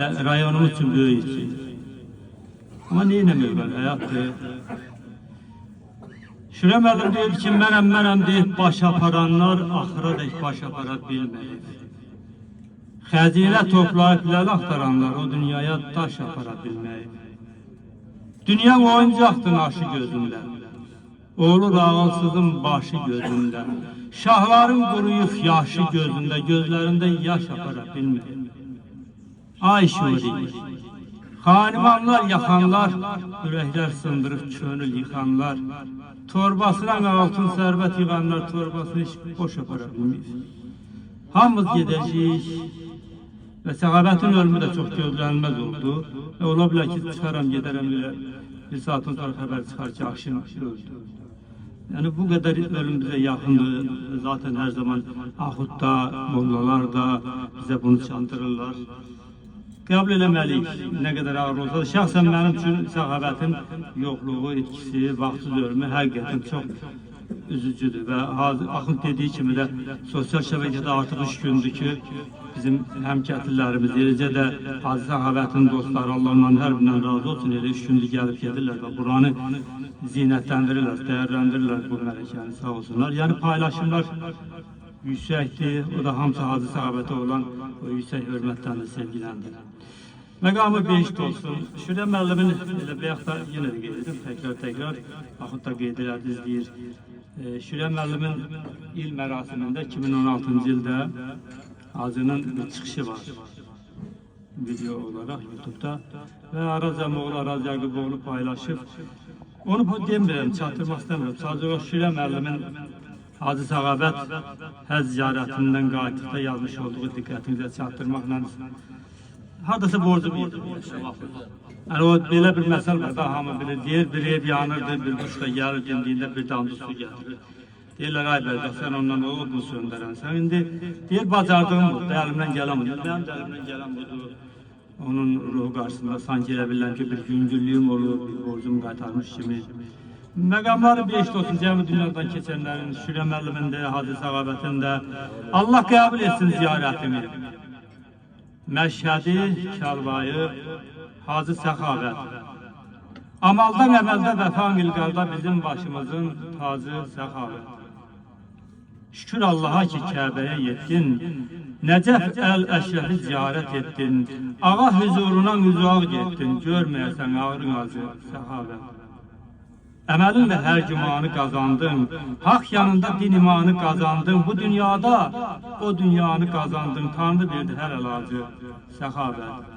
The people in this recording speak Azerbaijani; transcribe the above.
Rayonumuz için böyük için. Ama neyinəmək var, həyatdır. Şürəm əlim deyir ki, mənəm deyib baş aparanlar axıra dək baş apara bilməyib. Xəzinə toplayıb ləl axtaranlar o dünyaya daş apara bilməyib. Dünya oyuncaqdır naşı gözündə, olur ağılsızın başı gözündə. Şahların quruyub yaşı gözündə, gözlərində yaş apara bilməyib. Ay şuri, xanimanlar yaxanlar, ürəklər sındırıb könül yıxanlar, torbasına altın sərvət yığanlar, torbasını heç boş apara bilməyib. Hamımız gedəcəyik və səxavətin ölümü də çox gözlənilməz oldu. Və ola bilər ki, çıxaram, gedərəm elə bir saatın sonra xəbər çıxar ki, Akşin öldü. Yəni bu qədər ölüm bizə yaxındır. Zaten hər zaman Axudda, mollalar da bizə bunu çandırırlar. Qəbul eləməliyik, nə qədər ağır olsa da. Şəxsən mənim üçün səxavətin yoxluğu, etkisi, vaxtsız ölümü həqiqətən çox üzücüdür. Və Axund dediyi kimi də sosial şəbəkədə artıq 3 gündür ki, bizim həmkətillərimiz, eləcə də Hacı Səxavətin dostları, Allah onların hər birindən razı olsun, elə 3 gündür gəlib gedirlər və buranı zinətləndirirlər, dəyərləndirirlər bu mələkəni, sağ olsunlar. Yəni paylaşımlar yüksəkdir, o da hamısı Hacı Səxavətə olan o yüksək hörmətdən də sevgiləndir. Məqamı beşd olsun. Şürəm müəllimin, elə bayaq da yenə də qeyd edim, təkrar, Axud da qeyd elədiz, deyir. Şürəm müəllimin il mərasimində 2016-cı ildə Hacının bir çıxışı var, video olaraq YouTube'da və Araz Əmoğlu, Araz Yaquboğlu paylaşıb. Onu bu demirəm, çatdırmaq istəmirəm. Sadəcə olaraq Şürəm müəllimin Hacı Səxavət həz ziyarətindən qayıtdıqda yazmış olduğu diqqətinizə çatdırmaqla haradasa borcum yedim. Yəni o belə bir məsəl var da, hamı bilir, deyir, bir ev yanırdı, bir quş da gəlir, gündüyündə bir damcı su gətirir. Deyirlər, ay bəlkə sən ondan olubmu söndərənsən. İndi deyir, bacardığım budur, əlimdən gələn budur. Mənim də əlimdən gələn budur. Onun ruhu qarşısında sanki elə bilirəm ki, bir güngüllüyüm olur, bir borcumu qaytarmış kimi. Məqamları beşd olsun, cəmi dünyadan keçənlərin, Şürəm müəllimin də, Hacı Səxavətin də. Allah qəbul etsin ziyarətini. Məşhədi, Kəlbayı, Hacı Səxavət. Amaldan əməldə vəfa milqarda bizim başımızın Hacı Səxavət. Şükür Allaha ki, Kəbəyə yetdin, Nəcəf əl-Əşrəfi ziyarət etdin, ağa huzuruna uzaq getdin, görməyəsən ağrın Hacı Səxavət. Əməlinlə hər gümanı qazandın, haq yanında din imanı qazandın, bu dünyada o dünyanı qazandın, Tanrı verdi hər əlacı Səxavət.